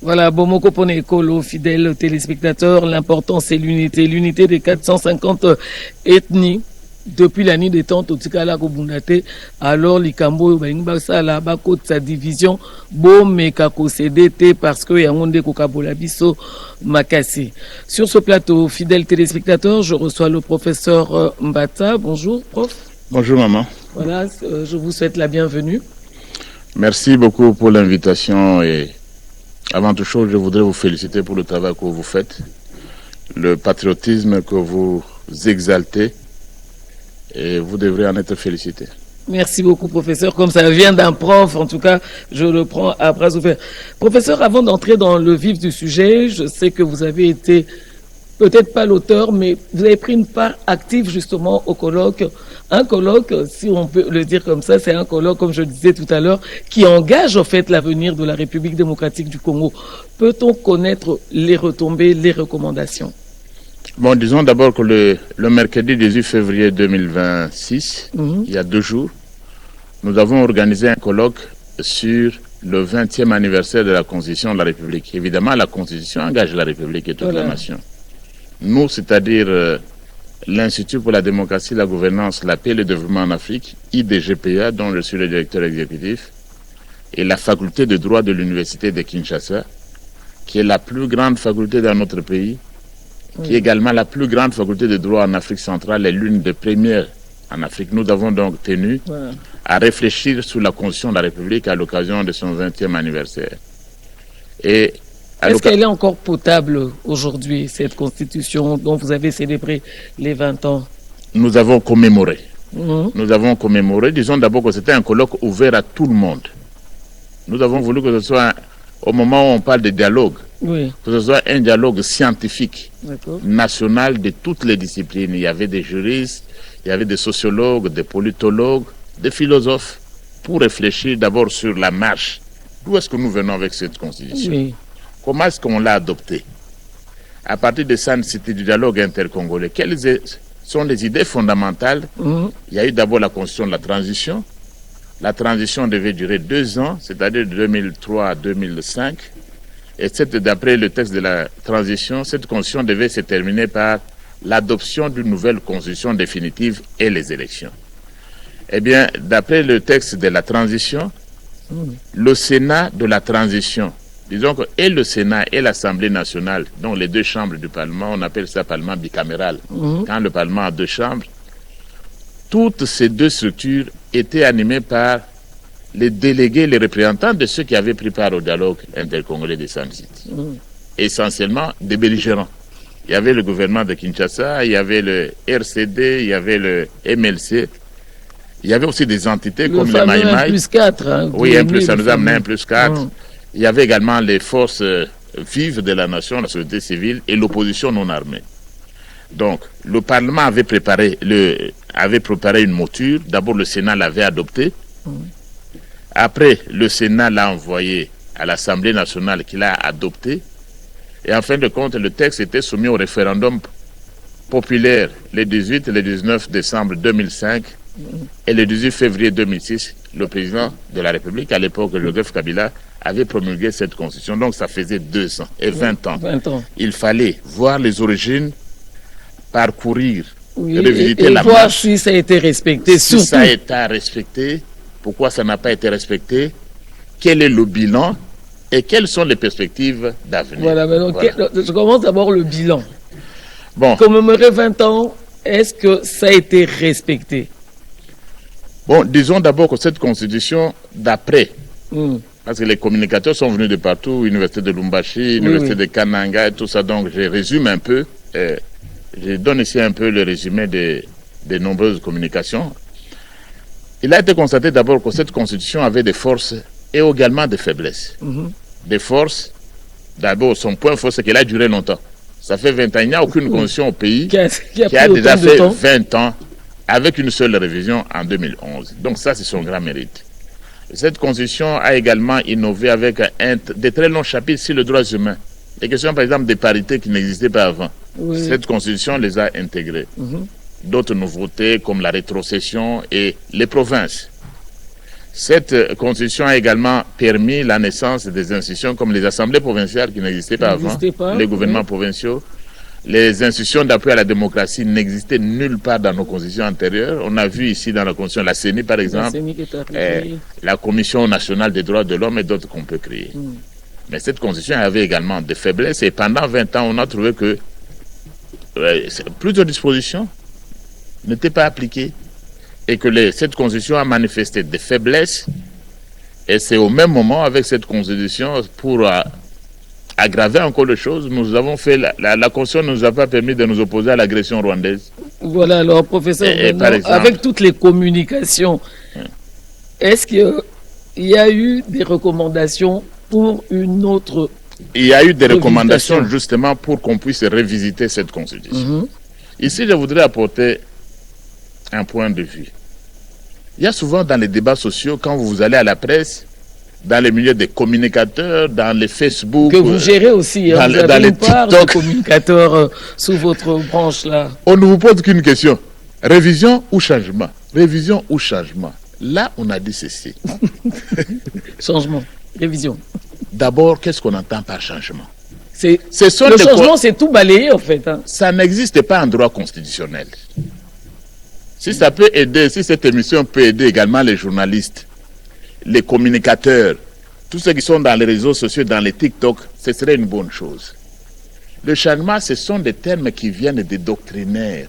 Voilà, Bomoko Ponekolo, fidèles téléspectateurs, l'important c'est l'unité des 450 ethnies. Depuis la nuit des temps, Totikala Kobundate, alors Likambo Baingbasala, Bako sa division, Bomekako CDT, parce que Yangonde Kokabola Biso Makassi. Sur ce plateau, fidèles téléspectateurs, je reçois le professeur Mbata. Bonjour, prof. Bonjour, maman. Voilà, je vous souhaite la bienvenue. Merci beaucoup pour l'invitation et avant toute chose, je voudrais vous féliciter pour le travail que vous faites, le patriotisme que vous exaltez et vous devrez en être félicité. Merci beaucoup, professeur. Comme ça vient d'un prof, en tout cas, je le prends à bras ouverts. Professeur, avant d'entrer dans le vif du sujet, je sais que vous avez été, peut-être pas l'auteur, mais vous avez pris une part active justement au colloque. Un colloque, si on peut le dire comme ça, c'est un colloque, comme je disais tout à l'heure, qui engage en fait l'avenir de la République démocratique du Congo. Peut-on connaître les retombées, les recommandations? Bon, disons d'abord que le mercredi 18 février 2026, il y a 2 jours, nous avons organisé un colloque sur le 20e anniversaire de la Constitution de la République. Évidemment, la Constitution engage la République et toute la nation. Nous, c'est-à-dire l'Institut pour la démocratie, la gouvernance, la paix et le développement en Afrique, IDGPA, dont je suis le directeur exécutif, et la faculté de droit de l'Université de Kinshasa, qui est la plus grande faculté dans notre pays, qui est également la plus grande faculté de droit en Afrique centrale et l'une des premières en Afrique. Nous avons donc tenu à réfléchir sur la Constitution de la République à l'occasion de son 20e anniversaire. Est-ce qu'elle est encore potable aujourd'hui, cette Constitution dont vous avez célébré les 20 ans? Nous avons commémoré. Nous avons commémoré. Disons d'abord que c'était un colloque ouvert à tout le monde. Nous avons voulu que ce soit, au moment où on parle de dialogue, que ce soit un dialogue scientifique, national de toutes les disciplines. Il y avait des juristes, il y avait des sociologues, des politologues, des philosophes, pour réfléchir d'abord sur la marche. D'où est-ce que nous venons avec cette Constitution? Comment est-ce qu'on l'a adoptée? À partir de ça, c'était du dialogue intercongolais. Quelles sont les idées fondamentales? Il y a eu d'abord la Constitution de la transition. La transition devait durer 2 ans, c'est-à-dire de 2003 à 2005. Et d'après le texte de la transition, cette Constitution devait se terminer par l'adoption d'une nouvelle Constitution définitive et les élections. Eh bien, d'après le texte de la transition, le Sénat de la transition, disons que et le Sénat et l'Assemblée nationale, donc les 2 chambres du Parlement, on appelle ça Parlement bicaméral, quand le Parlement a 2 chambres, toutes ces 2 structures étaient animées par les délégués, les représentants de ceux qui avaient pris part au dialogue intercongolais de Sun City. Essentiellement des belligérants. Il y avait le gouvernement de Kinshasa, il y avait le RCD, il y avait le MLC, il y avait aussi des entités comme le Maïmaï. 1+4. Hein, oui, ça nous a amené 1+4. Il y avait également les forces vives de la nation, la société civile et l'opposition non armée. Donc, le Parlement avait préparé une mouture. D'abord, le Sénat l'avait adoptée. Après, le Sénat l'a envoyé à l'Assemblée nationale qui l'a adopté. Et en fin de compte, le texte était soumis au référendum populaire les 18 et les 19 décembre 2005 et le 18 février 2006. Le président de la République, à l'époque, Joseph Kabila, avait promulgué cette constitution. Donc ça faisait 2 ans et 20 ans. Il fallait voir les origines, parcourir, revisiter la voir marche. Si ça a été respecté. Si ça a été respecté. Pourquoi ça n'a pas été respecté? Quel est le bilan? Et quelles sont les perspectives d'avenir? Voilà, je commence d'abord le bilan. Bon. Commémorer 20 ans, est-ce que ça a été respecté? Bon, disons d'abord que cette constitution, d'après, parce que les communicateurs sont venus de partout, Université de Lumbashi, Université de Kananga et tout ça, donc je résume un peu, je donne ici un peu le résumé des nombreuses communications. Il a été constaté d'abord que cette constitution avait des forces et également des faiblesses. Des forces, d'abord son point fort, c'est qu'elle a duré longtemps. Ça fait 20 ans, il n'y a aucune constitution au pays qui a déjà fait 20 ans avec une seule révision en 2011. Donc ça, c'est son grand mérite. Cette constitution a également innové avec de très longs chapitres sur les droits humains. Les questions, par exemple, des parités qui n'existaient pas avant. Cette constitution les a intégrées. D'autres nouveautés comme la rétrocession et les provinces. Cette constitution a également permis la naissance des institutions comme les assemblées provinciales qui n'existaient pas avant, les gouvernements provinciaux. Les institutions d'appui à la démocratie n'existaient nulle part dans nos constitutions antérieures. On a vu ici dans la constitution la CENI par exemple, la Commission nationale des droits de l'homme et d'autres qu'on peut créer. Mais cette constitution avait également des faiblesses et pendant 20 ans on a trouvé que plusieurs dispositions n'étaient pas appliquées et que cette constitution a manifesté des faiblesses et c'est au même moment avec cette constitution pour aggraver encore les choses, nous avons fait, la Constitution ne nous a pas permis de nous opposer à l'agression rwandaise. Voilà, alors professeur, avec toutes les communications, est-ce qu'il y a eu des recommandations pour une autre? Il y a eu des recommandations justement pour qu'on puisse révisiter cette Constitution. Ici, je voudrais apporter un point de vue. Il y a souvent dans les débats sociaux, quand vous allez à la presse, dans les milieux des communicateurs, dans les Facebook... Que vous gérez aussi, dans, vous avez dans les une part TikTok. de communicateurs sous votre branche là. On ne vous pose qu'une question. Révision ou changement? Révision ou changement? Là, on a dit ceci. Changement, révision. D'abord, qu'est-ce qu'on entend par changement? Le changement, c'est tout balayé en fait. Hein. Ça n'existe pas en droit constitutionnel. Si ça peut aider, si cette émission peut aider également les journalistes, les communicateurs, tous ceux qui sont dans les réseaux sociaux, dans les TikTok, ce serait une bonne chose. Le changement, ce sont des termes qui viennent des doctrinaires,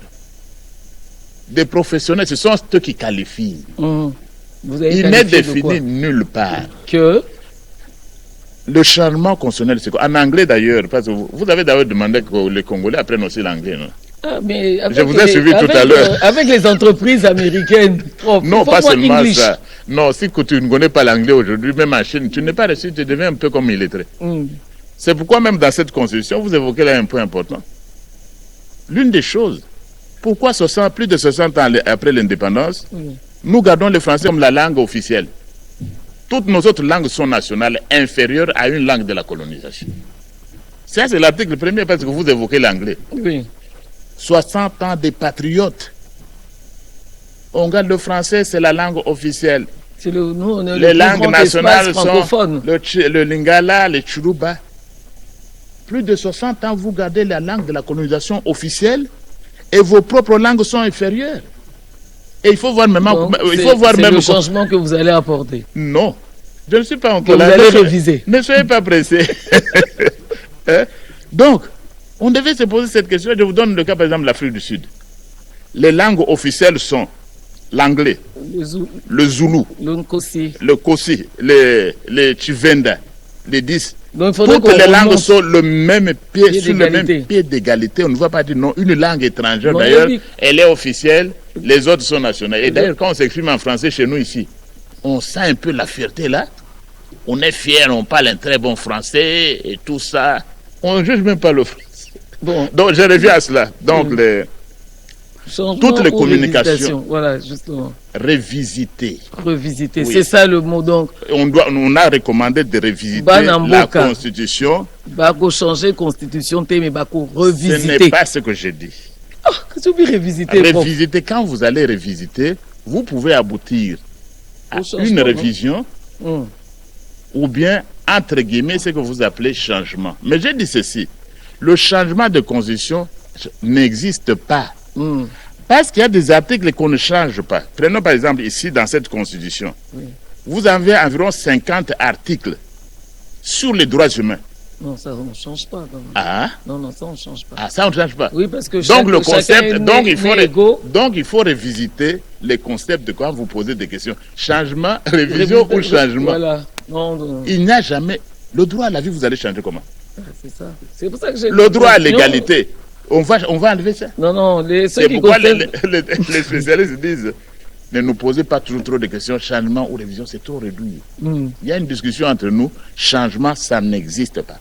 des professionnels, ce sont ceux qui qualifient. Il n'est défini nulle part. Que le changement constitutionnel, c'est quoi? En anglais d'ailleurs, parce que vous avez d'ailleurs demandé que les Congolais apprennent aussi l'anglais, non? Ah, mais je vous ai suivi tout à l'heure. Avec les entreprises américaines. Non, pas seulement ça. Non, si tu ne connais pas l'anglais aujourd'hui, même en Chine, tu n'es pas reçu, tu deviens un peu comme illettré. C'est pourquoi même dans cette constitution, vous évoquez là un point important. L'une des choses, pourquoi plus de 60 ans après l'indépendance, nous gardons le français comme la langue officielle. Toutes nos autres langues sont nationales, inférieures à une langue de la colonisation. Ça, c'est l'article premier parce que vous évoquez l'anglais. Oui. 60 ans des patriotes. On garde le français, c'est la langue officielle. Les langues nationales sont le lingala, le churuba. Plus de 60 ans, vous gardez la langue de la colonisation officielle et vos propres langues sont inférieures. Et il faut voir même... le changement que vous allez apporter. Non. Je ne suis pas encore là. Vous allez réviser. Ne soyez pas pressés. Donc, on devait se poser cette question. Je vous donne le cas, par exemple, de l'Afrique du Sud. Les langues officielles sont l'anglais, le zoulou, le kosi, les chivenda, les 10. Toutes les langues sont le même pied, sur le même pied d'égalité. On ne va pas dire non, une langue étrangère, d'ailleurs, elle est officielle, les autres sont nationales. Et d'ailleurs, quand on s'exprime en français chez nous ici, on sent un peu la fierté là. On est fier, on parle un très bon français et tout ça. On ne juge même pas le français. Bon. Donc, je reviens à cela. Donc, toutes les communications, voilà, justement. Revisiter. Revisiter, oui. C'est ça le mot donc. On a recommandé de revisiter la Constitution. Bako changer Constitution, mais bako revisiter. Ce n'est pas ce que j'ai dit. Oh, qu'est-ce que vous revisiter? Revisiter, quand vous allez revisiter, vous pouvez aboutir à une révision ou bien, entre guillemets, ce que vous appelez changement. Mais j'ai dit ceci, le changement de Constitution n'existe pas. Parce qu'il y a des articles qu'on ne change pas. Prenons par exemple ici dans cette Constitution. Vous avez environ 50 articles sur les droits humains. Non, ça on ne change pas. Quand même. Ah? Non, ça on ne change pas. Ah, ça on ne change pas. Oui, parce que donc le concept, donc il faut revisiter les concepts de quand vous posez des questions. Changement, révision ou changement. Voilà. Non. Il n'y a jamais... Le droit à la vie, vous allez changer comment? C'est ça. C'est pour ça que j'ai... Le droit à l'égalité. On va enlever ça. Non, c'est pourquoi les spécialistes disent ne nous posez pas toujours trop de questions, changement ou révision, c'est trop réduit. Il y a une discussion entre nous, changement, ça n'existe pas.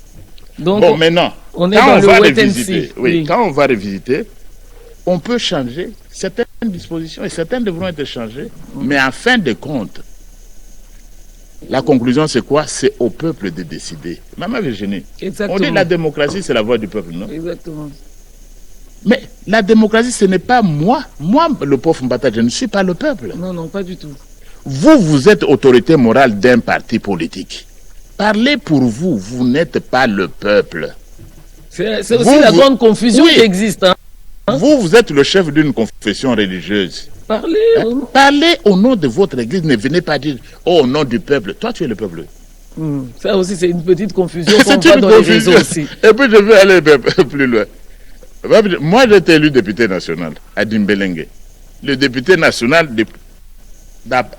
Donc, bon, maintenant, quand on va revisiter, on peut changer certaines dispositions et certaines devront être changées, mais en fin de compte, la conclusion c'est quoi? C'est au peuple de décider. Maman Virginie, on dit la démocratie c'est la voix du peuple, non? Exactement. Mais la démocratie, ce n'est pas moi. Moi, le pauvre Mbata, je ne suis pas le peuple. Non, pas du tout. Vous êtes autorité morale d'un parti politique. Parlez pour vous, vous n'êtes pas le peuple. C'est aussi la grande confusion qui existe. Hein? Vous êtes le chef d'une confession religieuse. Parlez au nom de votre église, ne venez pas dire au nom du peuple. Toi, tu es le peuple. Ça aussi, c'est une petite confusion qu'on voit dans les réseaux aussi. Et puis, je vais aller plus loin. Moi, j'ai été élu député national à Dimbelenge. Le député national,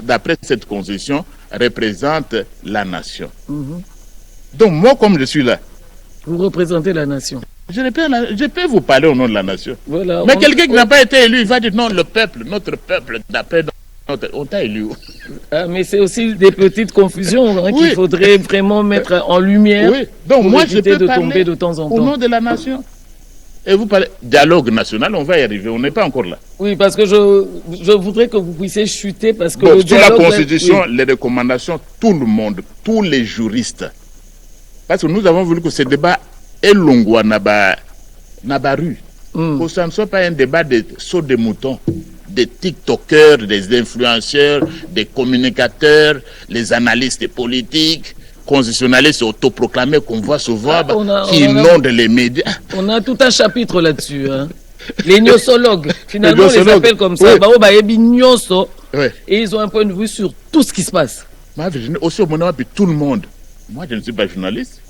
d'après cette constitution, représente la nation. Donc, moi, comme je suis là, vous représentez la nation. Je peux vous parler au nom de la nation. Voilà, mais quelqu'un qui n'a pas été élu, il va dire non, le peuple, notre peuple, d'après on t'a élu. Mais c'est aussi des petites confusions qu'il faudrait vraiment mettre en lumière. Donc moi, je peux de parler tomber de temps en temps. Au nom de la nation. Et vous parlez dialogue national, on va y arriver, on n'est pas encore là. Oui, parce que je voudrais que vous puissiez chuter parce que sur la Constitution, les recommandations, tout le monde, tous les juristes. Parce que nous avons voulu que ce débat est long, Nabaru. Que ça ne soit pas un débat de sauts de moutons, des TikTokers, des influenceurs, des communicateurs, les analystes politiques, constitutionnalistes autoproclamés qu'on voit souvent, qui inondent les médias. On a tout un chapitre là-dessus. Hein. Les gnosologues, finalement, on les appelle comme ça. Et ils ont un point de vue sur tout ce qui se passe. Aussi au moment où tout le monde. Moi, je ne suis pas journaliste.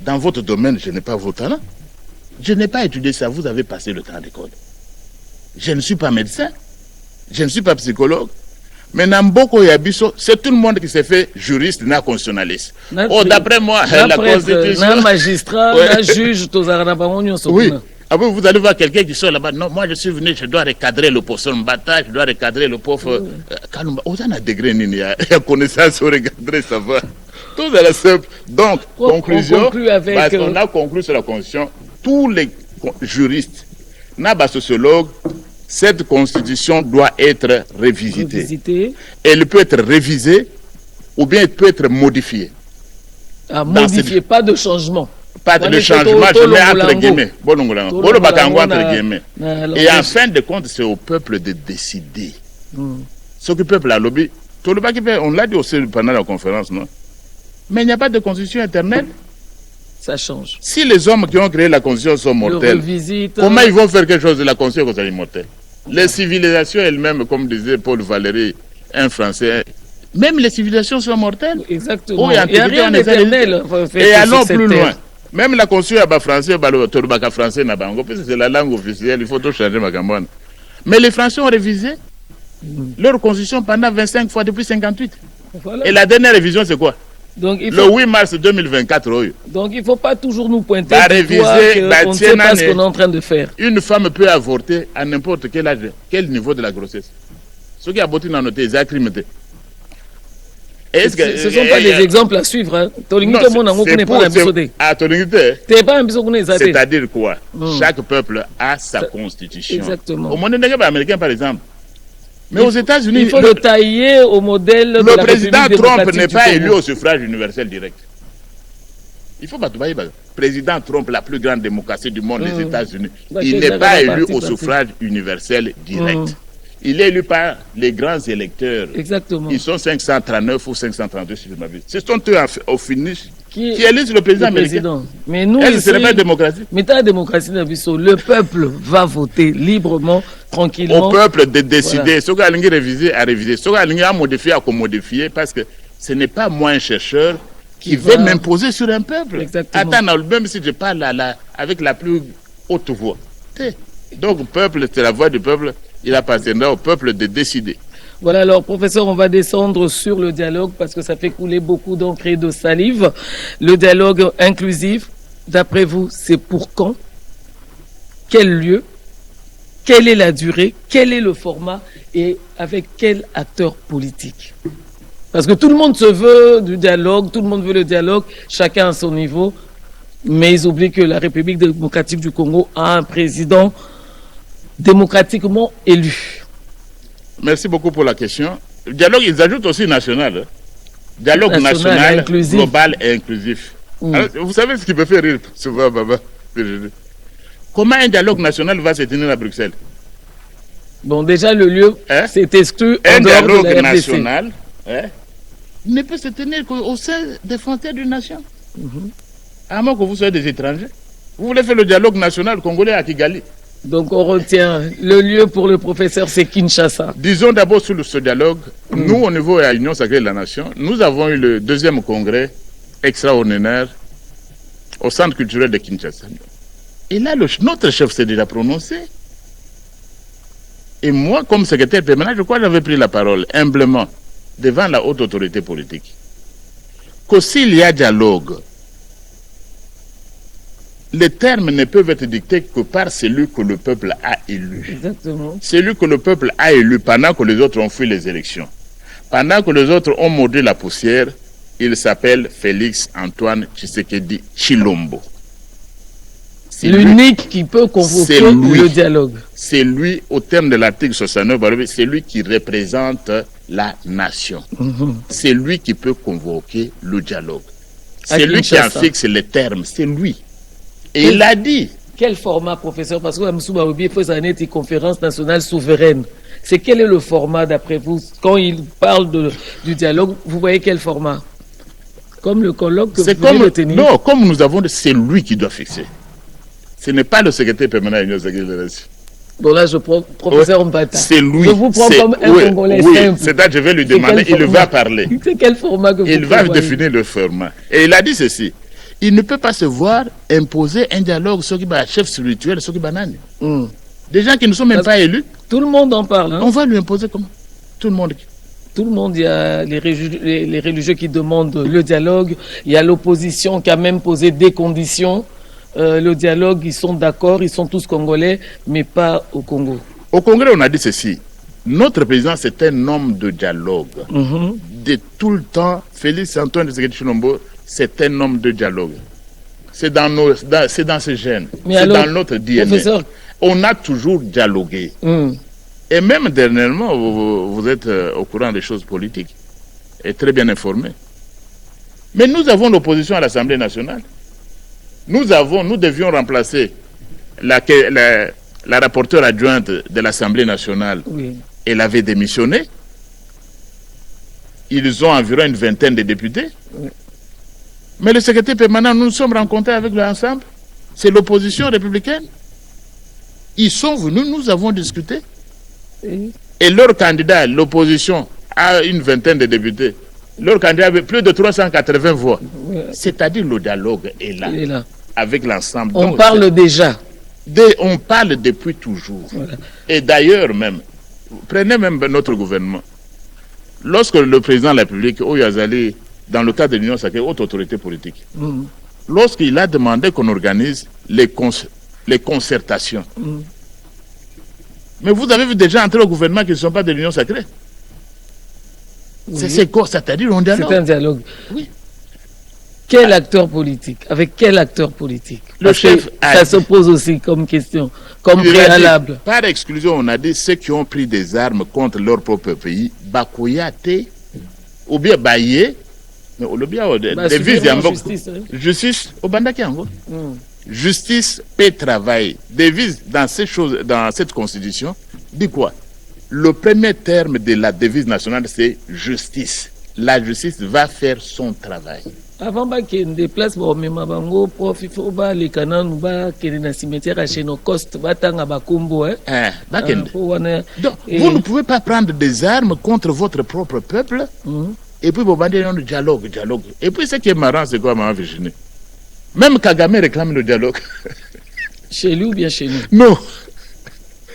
Dans votre domaine, je n'ai pas vos talents. Je n'ai pas étudié ça. Vous avez passé le temps à l'école. Je ne suis pas médecin. Je ne suis pas psychologue. Mais Namboko Yabiso, c'est tout le monde qui s'est fait juriste, n'a constitutionnaliste. D'après moi, la Constitution. Un magistrat, un juge, oui. Après, vous allez voir quelqu'un qui sort là-bas. Non, moi je suis venu, je dois recadrer le pauvre Mbata, je dois recadrer le pauvre Kalumba. Vous en a degré, il y a connaissance au recadrer, ça va. Tout est simple. Donc, conclusion, on a conclu sur la Constitution, tous les juristes, sociologues, cette constitution doit être révisitée. Elle peut être révisée ou bien elle peut être modifiée. Modifiée, pas de changement. Pas de changement, je mets entre guillemets. Et en fin de compte, c'est au peuple de décider. Ce que le peuple a lobby, on l'a dit aussi pendant la conférence, non? Mais il n'y a pas de constitution éternelle. Ça change. Si les hommes qui ont créé la constitution sont mortels, comment ils vont faire quelque chose de la constitution quand elle est mortelle? Les civilisations elles-mêmes, comme disait Paul Valéry, un Français, même les civilisations sont mortelles. Exactement. Il n'y a rien d'éternel. Et allons plus loin. Même la constitution française, c'est la langue officielle, il faut tout changer. Mais les Français ont révisé leur constitution pendant 25 fois depuis 58. Voilà. Et la dernière révision, c'est quoi? Donc, le 8 mars 2024. Donc il ne faut pas toujours nous pointer du doigt qu'on ne sait pas ce qu'on est en train de faire. Une femme peut avorter à n'importe quel âge, quel niveau de la grossesse. Ceux qui avortent dans nos pays, ils accriment. Ce ne sont pas des exemples à suivre. Hein. C'est-à-dire quoi? Chaque peuple a sa constitution. Exactement. Au monde américain, par exemple. Mais aux États-Unis, il faut le tailler au modèle de la président Trump n'est pas élu au suffrage universel direct. Il faut pas tout le président Trump, la plus grande démocratie du monde, les États-Unis, il n'est pas élu au suffrage universel direct. Il est élu par les grands électeurs. Exactement. Ils sont 539 ou 532, si je m'abuse. Ce sont eux au finish qui élisent le président américain. Mais nous, ce n'est pas la démocratie. Mais la démocratie, le peuple va voter librement, tranquillement. Au peuple de décider. Ce qu'il a révisé, à réviser. Ce qu'il a modifié, à modifier, parce que ce n'est pas moi un chercheur qui veut m'imposer sur un peuple. Exactement. Attends, même si je parle avec la plus haute voix. Donc, le peuple, c'est la voix du peuple. Il appartiendra au peuple de décider. Voilà, alors professeur, on va descendre sur le dialogue parce que ça fait couler beaucoup d'encre et de salive. Le dialogue inclusif, d'après vous, c'est pour quand? Quel lieu? Quelle est la durée? Quel est le format? Et avec quel acteur politique? Parce que tout le monde se veut du dialogue, tout le monde veut le dialogue, chacun à son niveau. Mais ils oublient que la République démocratique du Congo a un président démocratiquement élu. Merci beaucoup pour la question. Le dialogue, ils ajoutent aussi national. Dialogue national global et inclusif. Alors, vous savez ce qui me fait rire souvent, Baba? Comment un dialogue national va se tenir à Bruxelles? Bon, déjà, le lieu s'est exclu en dehors dialogue de la RDC. national ne peut se tenir qu'au sein des frontières d'une nation. À moins que vous soyez des étrangers. Vous voulez faire le dialogue national congolais à Kigali. Donc on retient le lieu pour le professeur, c'est Kinshasa. Disons d'abord sur ce dialogue, nous au niveau de l'Union sacrée de la nation, nous avons eu le 2e congrès extraordinaire au centre culturel de Kinshasa. Et là, notre chef s'est déjà prononcé. Et moi, comme secrétaire permanent, je crois que j'avais pris la parole humblement devant la haute autorité politique. Que s'il y a dialogue, les termes ne peuvent être dictés que par celui que le peuple a élu. Exactement. Celui que le peuple a élu pendant que les autres ont fui les élections. Pendant que les autres ont mordu la poussière, il s'appelle Félix Antoine Tshisekedi Tshilombo. L'unique qui peut convoquer le dialogue. C'est lui, au terme de l'article 69, c'est lui qui représente la nation. C'est lui qui peut convoquer le dialogue. C'est lui qui en fixe les termes, c'est lui. Et il a dit. Quel format, professeur? Parce que Moussouba Obi fait sa nette conférence nationale souveraine. Quel est le format d'après vous? Quand il parle du dialogue, vous voyez quel format? Comme le colloque que vous voulez tenir? Non, comme nous avons dit, c'est lui qui doit fixer. Ce n'est pas le secrétaire permanent de l'Union sacrée de la nation. Bon là, je prends professeur Mbata. C'est lui. Je vous prends comme un Congolais simple. C'est-à-dire, je vais lui demander, il va parler. C'est quel format que vous Il va définir le format. Et il a dit ceci. Il ne peut pas se voir imposer un dialogue sur qui va chef spirituel, sur qui banane. Des gens qui ne sont même pas élus. Tout le monde en parle. Hein? On va lui imposer comment? Tout le monde. Tout le monde, il y a les religieux qui demandent le dialogue. Il y a l'opposition qui a même posé des conditions. Le dialogue, ils sont d'accord, ils sont tous congolais, mais pas au Congo. Au Congrès, on a dit ceci. Notre président, c'est un homme de dialogue. De tout le temps, Félix Antoine Tshisekedi Tshilombo, c'est un homme de dialogue. C'est dans ce gène. C'est dans notre DNA. Professeur... On a toujours dialogué. Et même dernièrement, vous êtes au courant des choses politiques et très bien informé. Mais nous avons l'opposition à l'Assemblée nationale. Nous devions remplacer la rapporteure adjointe de l'Assemblée nationale. Elle avait démissionné. Ils ont environ une vingtaine de députés. Mais le secrétaire permanent, nous nous sommes rencontrés avec l'ensemble. C'est l'opposition républicaine. Ils sont venus, nous avons discuté. Et leur candidat, l'opposition, a une vingtaine de députés. Leur candidat avait plus de 380 voix. C'est-à-dire le dialogue est là. Avec l'ensemble. On parle déjà. On parle depuis toujours. Voilà. Et d'ailleurs même, prenez même notre gouvernement. Lorsque le président de la République, Oyazali, dans le cadre de l'Union sacrée, haute autorité politique, lorsqu'il a demandé qu'on organise les concertations, mais vous avez vu des gens entrer au gouvernement qui ne sont pas de l'Union sacrée. C'est quoi? C'est-à-dire un dialogue. C'est un dialogue. Oui. Quel acteur politique? Avec quel acteur politique? Le chef ça se pose aussi comme question, comme préalable. Par exclusion, on a dit ceux qui ont pris des armes contre leur propre pays, Bakoyate, ou bien Baye, mais au bien justice au Bandakiango. Justice, paix, travail. Devise dans cette constitution, dit quoi? Le premier terme de la devise nationale, c'est justice. La justice va faire son travail. Avant qu'il ne déplace, prof, il faut que les canons qui sont dans le cimetière à Chénocost, donc, vous ne pouvez pas prendre des armes contre votre propre peuple et puis vous bandez un dialogue. Et puis ce qui est marrant, c'est quoi, Maman Virginie? Même Kagame réclame le dialogue. Chez lui ou bien chez nous? Non.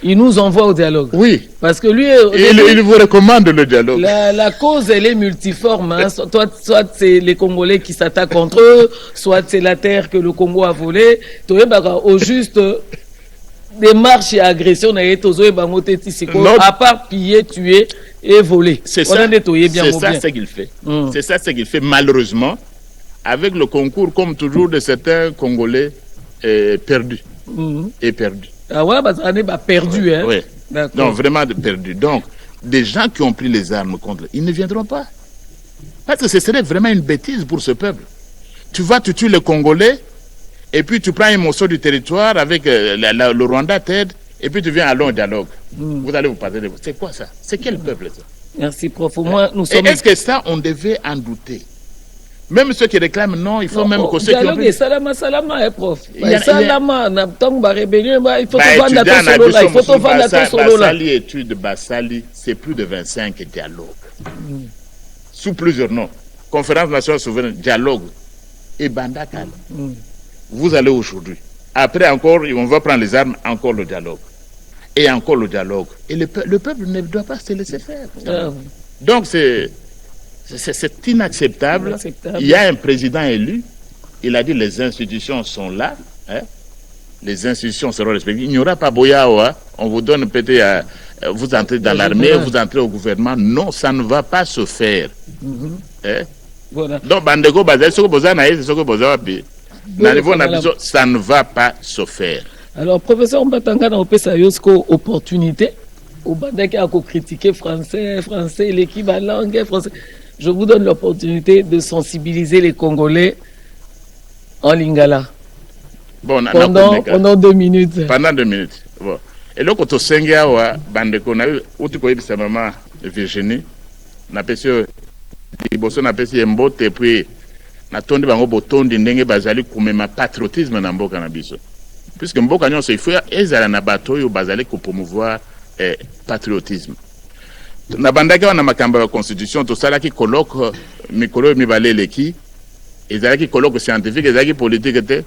Il nous envoie au dialogue. Oui. Parce que lui... Il vous recommande le dialogue. La cause, elle est multiforme. Hein. Soit c'est les Congolais qui s'attaquent contre eux, soit c'est la terre que le Congo a volée. Au juste démarche et agression, à part piller, tuer et voler. C'est ça ce qu'il fait. C'est ça ce qu'il fait, malheureusement, avec le concours, comme toujours, de certains Congolais perdus. Et perdus. Ah ouais, on est perdu, hein? Oui. Non, vraiment perdu. Donc, des gens qui ont pris les armes contre, ils ne viendront pas. Parce que ce serait vraiment une bêtise pour ce peuple. Tu vas, tu tues les Congolais, et puis tu prends un morceau du territoire avec le Rwanda t'aide, Et puis tu viens à long dialogue. Vous allez vous parler de... C'est quoi ça? C'est quel peuple ça? Merci, prof. Au moins, nous sommes... Est-ce que ça, on devait en douter? Même ceux qui réclament, non, il faut même que ceux qui ont... Dialogue et salama, prof. Salama, il faut vendre à solo là. Il faut vendre à solo là. Basali, étude Basali, c'est plus de 25 dialogues. Sous plusieurs noms. Conférence nationale souveraine, dialogue et Bandakal. Vous allez aujourd'hui. Après encore, on va prendre les armes, encore le dialogue. Et encore le dialogue. Et le peuple ne doit pas se laisser faire. Donc c'est inacceptable. Il y a un président élu. Il a dit les institutions sont là. Hein? Les institutions seront respectées. Il n'y aura pas Boyao. On vous donne peut-être... vous entrez dans l'armée, vous entrez au gouvernement. Non, ça ne va pas se faire. Hein? Voilà. Donc, Bandeko, ça ne va pas se faire. Alors, professeur Mbatanga, on peut savoir opportunité. Au Bandek a critiqué français, l'équipe à langue français. Je vous donne l'opportunité de sensibiliser les Congolais en lingala. Bon, pendant 2 minutes. Pendant 2 minutes. Bon. Et là, quand on a Bandeko, on a eu, sa maman Virginie, on a appelé liboso na pesi mbote et puis na tondi bango botondi ndenge bazali kumema patriotisme na mboka na biso puisque mboka nyonso il faut ezala na bato yo bazali ko promouvoir patriotisme na bandaki wana makambo ya constitution to sala ki colloque mikolo mibale leki ezalaki colloque scientifique ezalaki politique te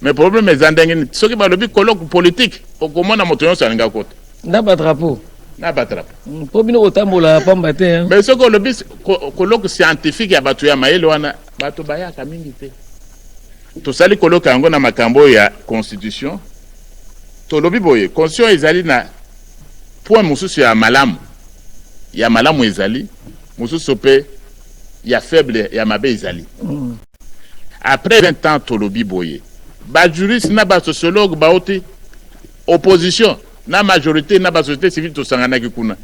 mais problème ezandenge soki balobi colloque politique okomona moto nyonso alinga kota na ba drapeau. Na batrap. Mais ce que le bis colloque scientifique ya batu ya maele wana batu baya kamingi te. To sali colloque yango na makambo ya constitution. To lobi boye constitution ezali na point mususu ya malamu. Ya malamu ezali mususu pe ya faible ya mabe ezali. Après 20 ans to lobi boye. Ba juriste na ba sociologue ba oti opposition la majorité na la société civile tout sanganaki kuna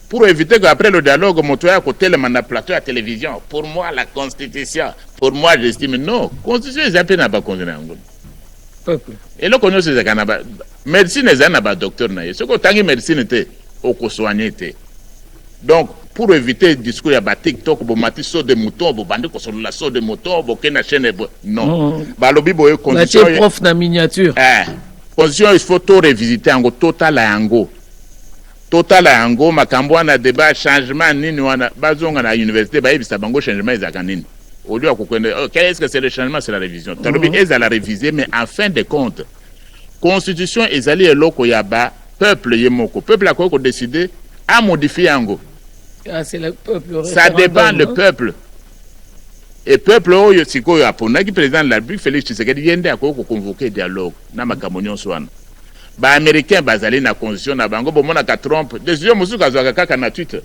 pour éviter qu'après le dialogue motoya côté le mandat plateau à télévision pour moi la constitution pour moi j'estime non constitution est appelée na ba constitution ngolo et le connaît ces kanaba médecine est na ba docteur na ce que tangi médecine était au ko soigner té donc pour éviter discours ya ba TikTok bo mati so de mouton bo bandi ko so la so de mouton bo kena chaîne non ba lobi boye constitution la prof na miniature constitution il faut tout revisiter en total à yango makambo wana débat changement nini wana bazonga na université ba yebisa bango changement ezaka nini au lieu de qu'est-ce que c'est le changement c'est la révision talobi eza la réviser mais en fin de compte constitution ezali eloko ya ba peuple yemoko peuple a ko décider à modifier yango c'est le peuple ça dépend le peuple. Et peuple oyo sikoyo aponaki président de la République Félix Tshisekedi yende akoko convoquer dialogue na makambo nyonso wana ba américain bazali na constitution na bango bomona ka Trump décision musuka azwaka kaka na Twitter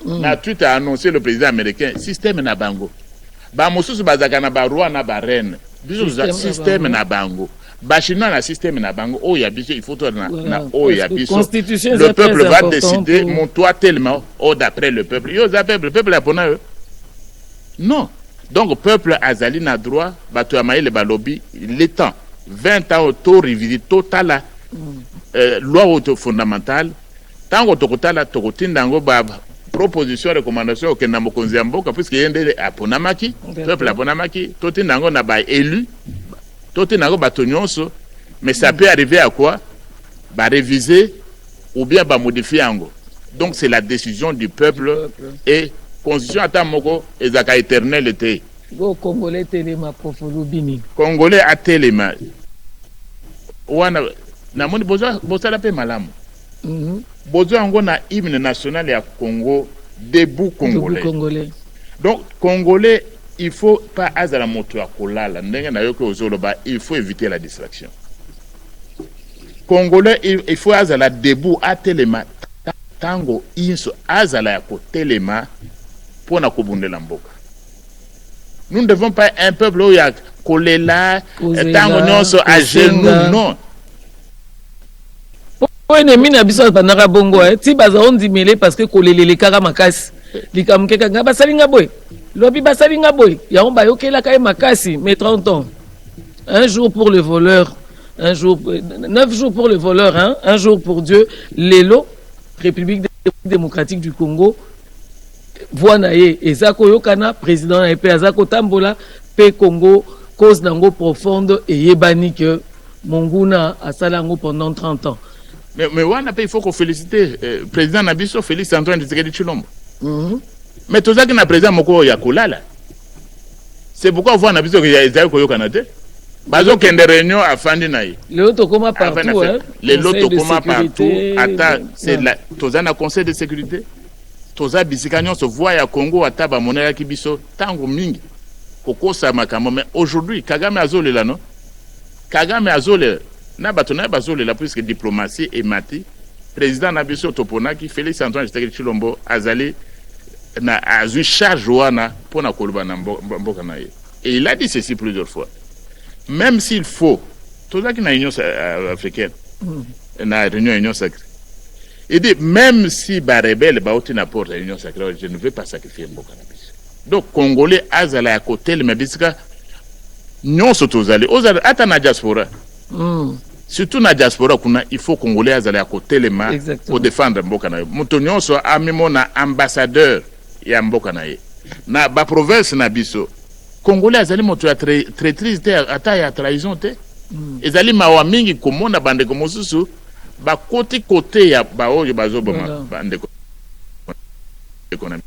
na Twitter a annoncé le président américain système na bango ba mususu bazaka na ba roi na ba reine biso système na bango ba chinois na système na bango oya biso il faut na oya biso le peuple va décider mon toi tellement d'après le peuple yo za peuple apona eux. Non. Donc, le peuple azali na droit, bato ya maele balobi, il est temps. 20 ans auto revisite total loi auto fondamentale. Tant que tokotala tokotinda ngo ba proposition recommandation au kena mokonzi ya mboka puisque yende aponamaki, peuple aponamaki, totinda ngo na ba élu, totinda ngo bato nyonso, mais ça peut arriver à quoi? Ba réviser ou bien ba modifier ngo. Donc c'est la décision du peuple et constitution ata moko ezaka éternel était Congolais telema profolobini Congolais a telema wana na moni bozala pe malamu bozo yango na hymne national ya Congo debout Congolais. Donc Congolais il faut pas azala moto ya kolala ndenge na yoke ozoloba il faut éviter la distraction. Congolais il faut azala debout a telema tango inso azala ya ko telema. Nous ne devons pas un peuple où il y a kolela, tango à genoux, non. Oui, ne mina biso banaka bongo ti bazaon dimele parce que kolelele kaka makasi. Likamke kanga basalinga boy. Lobi basalinga boy. Ya on ba yokela kay makasi mais 30 ans. Un jour pour le voleur, un jour, 9 jours pour le voleur, hein, un jour pour Dieu. Lelo, République démocratique du Congo, Voanaye, Ezako Yokana, président et Azako Tambola, P Congo, cause nango profonde et yebani que Monguna a salango pendant 30 ans. Mais il faut qu'on félicite le président Nabiso, Félix Antoine Tshisekedi Tshilombo. Mais tout ça qui n'a président Moko Yakulala. C'est pourquoi on voit Nabiso qu'il y a Ezako Yokana. Bazo kende réunion à Fandinaï. Les autres comment partout, hein? Les autres comment partout. Attends, c'est la Tozana Conseil de sécurité. Toza Bisikagnon se voit à Congo à Taba Monera Kibiso, Tango Mingi. Koko Samakamo. Mais aujourd'hui, Kagame Azole là, non? Kagame Azole, n'a batona Bazole là, puisque diplomatie et mati. Président Nabiso Toponaki, Félix Antoine Tshisekedi Azali, na azu charge wana pour na koluba na mboka na ye. Et il a dit ceci plusieurs fois. Même s'il faut, tout ça qui est l'Union africaine, la réunion Union sacrée, il dit, même si les rebelles sont à l'Union sacrée, je ne veux pas sacrifier Mboka. Donc, Congolais, Azala à côté, mais nous sommes tous allés. Attends la diaspora. Surtout la diaspora, il faut Congolais Azala à côté les mains pour défendre Mboka. Nous sommes ambassadeurs et Mboka. Na ba province na biso. Congolais azali moto ya traîtrise te ata ya trahison te. Ezali mawa mingi komona bande ko mosusu ba côté ya ba oyo bazoboma bande ko économie.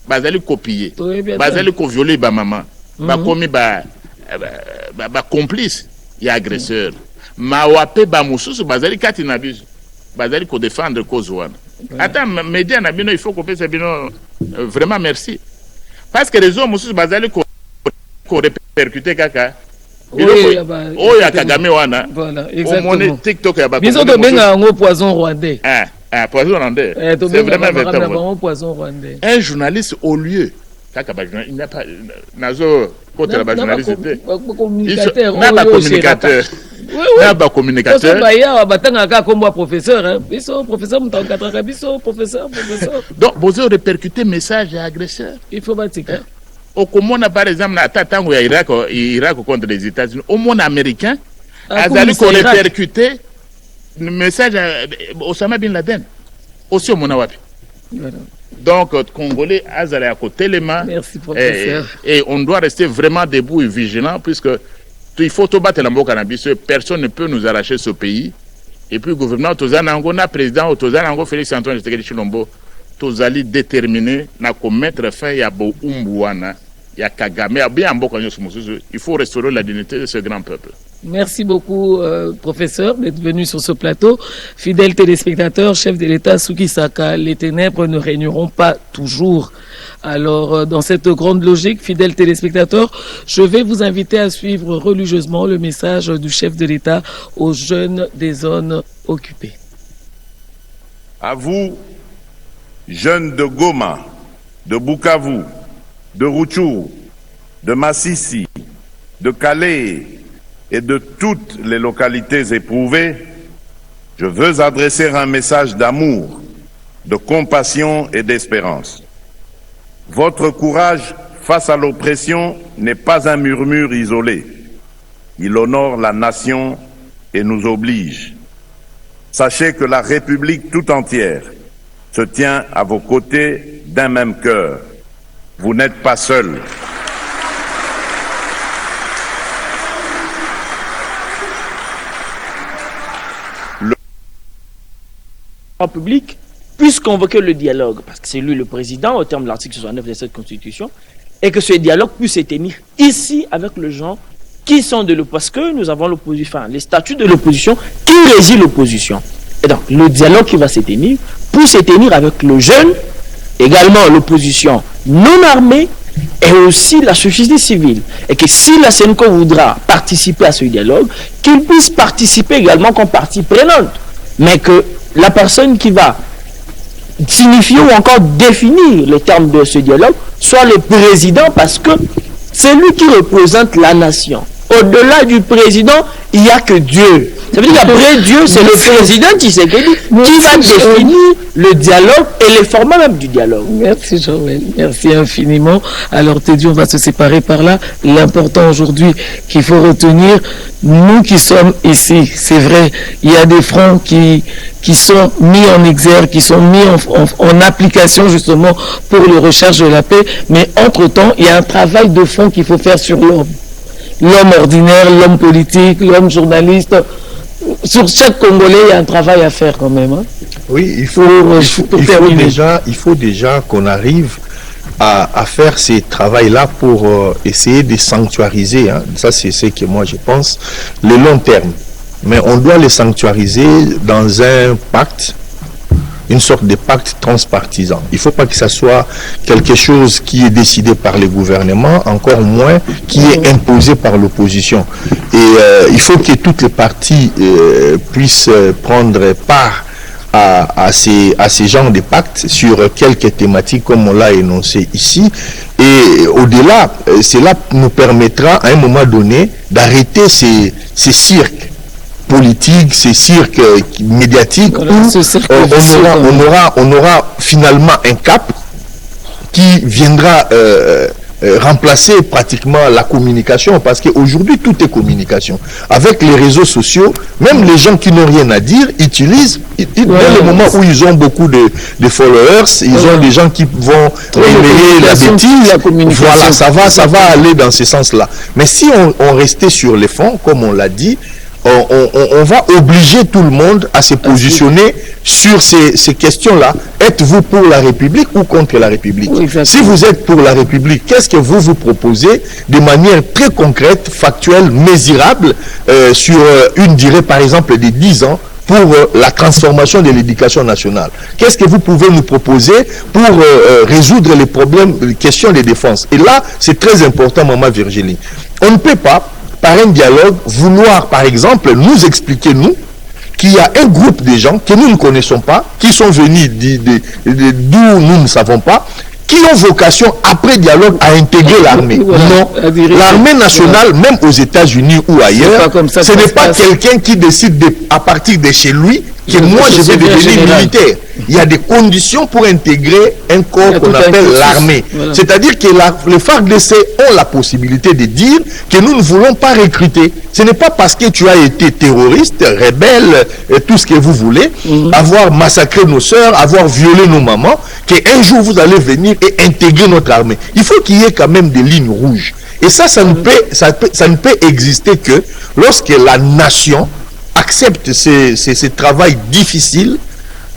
Bazali copier. Bazali ko violer ba maman. Ba komi ba complice ya agresseur. Mawa pe ba mosusu bazali kati na biso. Bazali ko défendre cause wana. Attends, média na bino il faut qu'on fasse bino vraiment merci. Parce que les hommes aussi bazali ko répercuter kaka. Oh ya Kagame wana. Voilà, exactement. Au TikTok ya ba. Biso to benga ngo poison rwandais. Poison rwandais. C'est vraiment véritable poison rwandais. Un journaliste au lieu kaka ba il n'a pas nazo contre la journaliste. Communicateur. N'a pas communicateur. N'a pas communicateur. Baya batanga ka kombo professeur hein. Biso professeur mutankatra biso professeur. Donc vous avez répercuté message à agresseur. Il faut batika. Au Comona par exemple na tango ya Irak contre les États-Unis, au monde américain azali ko répercuté le message à Osama bin Laden. Aussi au monde wapi. Donc Congolais azali à côté les mains. Merci professeur. Et on doit rester vraiment debout et vigilant puisque il faut tout battre la mboka na biso, personne ne peut nous arracher ce pays. Et puis le gouvernement Tozanango na président Tozanango Félix Antoine Tshisekedi Tshilombo Tozali déterminé na commettre fin ya bo umbuana ya Kagame bien mboka nyoso mususu. Il faut restaurer la dignité de ce grand peuple. Merci beaucoup, professeur, d'être venu sur ce plateau. Fidèles téléspectateurs, chef de l'État, Souki Saka, les ténèbres ne régneront pas toujours. Alors, dans cette grande logique, fidèles téléspectateurs, je vais vous inviter à suivre religieusement le message du chef de l'État aux jeunes des zones occupées. À vous, jeunes de Goma, de Bukavu, de Rutshuru, de Masisi, de Calais, et de toutes les localités éprouvées, je veux adresser un message d'amour, de compassion et d'espérance. Votre courage face à l'oppression n'est pas un murmure isolé. Il honore la nation et nous oblige. Sachez que la République tout entière se tient à vos côtés d'un même cœur. Vous n'êtes pas seuls. Public puisse convoquer le dialogue, parce que c'est lui le président au terme de l'article 69 de cette constitution, et que ce dialogue puisse se tenir ici avec les gens qui sont de l'opposition, parce que nous avons l'opposition, enfin, les statuts de l'opposition qui régit l'opposition. Et donc le dialogue qui va se tenir, pour se tenir avec le jeune, également l'opposition non armée, et aussi la société civile. Et que si la SENCO voudra participer à ce dialogue, qu'il puisse participer également comme partie prenante, mais que la personne qui va signifier ou encore définir les termes de ce dialogue soit le président, parce que c'est lui qui représente la nation. Au-delà du président, il n'y a que Dieu. Ça veut dire qu'après Dieu, c'est le président Tshisekedi qui va définir le dialogue et les formats même du dialogue. Merci Joël, merci infiniment. Alors Teddy, on va se séparer par là. L'important aujourd'hui qu'il faut retenir, nous qui sommes ici, c'est vrai, il y a des fronts qui sont mis en exergue, qui sont mis en application justement pour la recherche de la paix, mais entre-temps, il y a un travail de fond qu'il faut faire sur l'homme. L'homme ordinaire, l'homme politique, l'homme journaliste. Sur chaque Congolais, il y a un travail à faire quand même. Hein. Oui, il faut déjà qu'on arrive à faire ces travails-là pour essayer de sanctuariser, hein. Ça c'est ce que moi je pense, le long terme. Mais on doit les sanctuariser dans un pacte, une sorte de pacte transpartisan. Il ne faut pas que ça soit quelque chose qui est décidé par le gouvernement, encore moins qui est imposé par l'opposition. Et il faut que toutes les parties puissent prendre part à ces genres de pactes sur quelques thématiques comme on l'a énoncé ici. Et au-delà, cela nous permettra à un moment donné d'arrêter ces cirques politiques, ces cirques médiatiques, où on aura finalement un cap qui viendra remplacer pratiquement la communication, parce qu'aujourd'hui tout est communication. Avec les réseaux sociaux, même les gens qui n'ont rien à dire utilisent, dès le moment où ils ont beaucoup de followers, ils ont des gens qui vont relayer la bêtise, voilà, ça va aller dans ce sens-là. Mais si on restait sur les fonds, comme on l'a dit, on va obliger tout le monde à se positionner sur ces questions-là. Êtes-vous pour la République ou contre la République? Si vous êtes pour la République, qu'est-ce que vous proposez de manière très concrète, factuelle, mesurable, sur une durée par exemple de 10 ans pour la transformation de l'éducation nationale? Qu'est-ce que vous pouvez nous proposer pour résoudre les problèmes, les questions de défense? Et là, c'est très important, Maman Virginie. On ne peut pas, par un dialogue, vouloir, par exemple, nous expliquer, nous, qu'il y a un groupe de gens que nous ne connaissons pas, qui sont venus d'où nous ne savons pas, qui ont vocation, après dialogue, à intégrer l'armée. Non. L'armée nationale, même aux États-Unis ou ailleurs, ce n'est pas quelqu'un qui décide à partir de chez lui que moi je vais devenir militaire. Il y a des conditions pour intégrer un corps qu'on appelle l'armée. Voilà. C'est-à-dire que les FARDC ont la possibilité de dire que nous ne voulons pas recruter. Ce n'est pas parce que tu as été terroriste, rebelle, tout ce que vous voulez, avoir massacré nos sœurs, avoir violé nos mamans, qu'un jour vous allez venir et intégrer notre armée. Il faut qu'il y ait quand même des lignes rouges. Et ça ne peut exister que lorsque la nation accepte ce travail difficile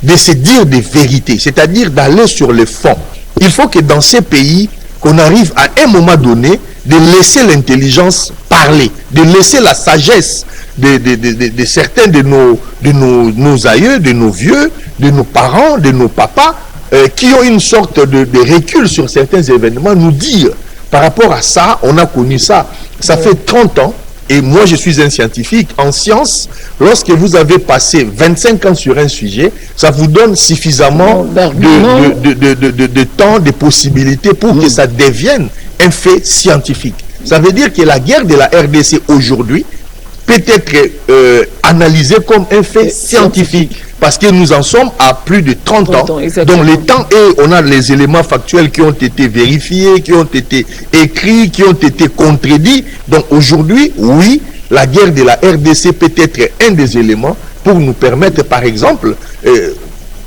de se dire des vérités, c'est-à-dire d'aller sur le fond. Il faut que dans ces pays, qu'on arrive à un moment donné de laisser l'intelligence parler, de laisser la sagesse de certains de nos aïeux, de nos vieux, de nos parents, de nos papas, qui ont une sorte de recul sur certains événements, nous dire, par rapport à ça, on a connu ça. Ça fait 30 ans. Et moi, je suis un scientifique. En science, lorsque vous avez passé 25 ans sur un sujet, ça vous donne suffisamment de temps, de possibilités pour que ça devienne un fait scientifique. Ça veut dire que la guerre de la RDC aujourd'hui peut être analysée comme un fait scientifique. Parce que nous en sommes à plus de 30 ans. Donc le temps est, on a les éléments factuels qui ont été vérifiés, qui ont été écrits, qui ont été contredits. Donc aujourd'hui, oui, la guerre de la RDC peut être un des éléments pour nous permettre, par exemple,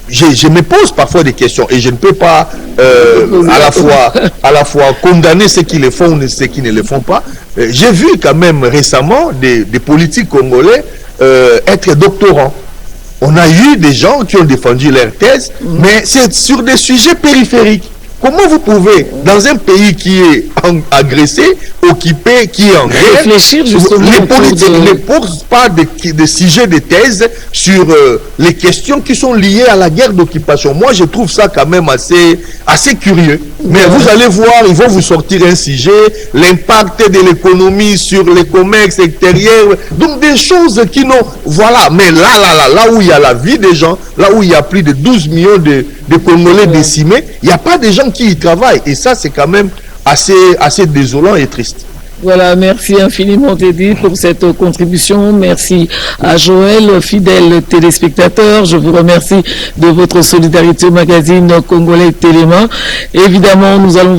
je me pose parfois des questions et je ne peux pas à la fois condamner ceux qui le font ou ceux qui ne le font pas. J'ai vu quand même récemment des politiques congolais être doctorants. On a eu des gens qui ont défendu leur thèse, mais c'est sur des sujets périphériques. Comment vous pouvez, dans un pays qui est agressé, occupé, qui est en guerre, réfléchir justement, les politiques ne posent pas de sujets de thèse sur les questions qui sont liées à la guerre d'occupation. Moi, je trouve ça quand même assez curieux. Mais vous allez voir, ils vont vous sortir un sujet, l'impact de l'économie sur les commerces extérieurs, donc des choses qui n'ont... Voilà, mais là où il y a la vie des gens, là où il y a plus de 12 millions de Congolais décimés, il n'y a pas de gens qui y travaillent. Et ça, c'est quand même assez désolant et triste. Voilà, merci infiniment Teddy pour cette contribution. Merci à Joël, fidèle téléspectateur. Je vous remercie de votre solidarité au magazine congolais Téléma. Évidemment, nous allons vous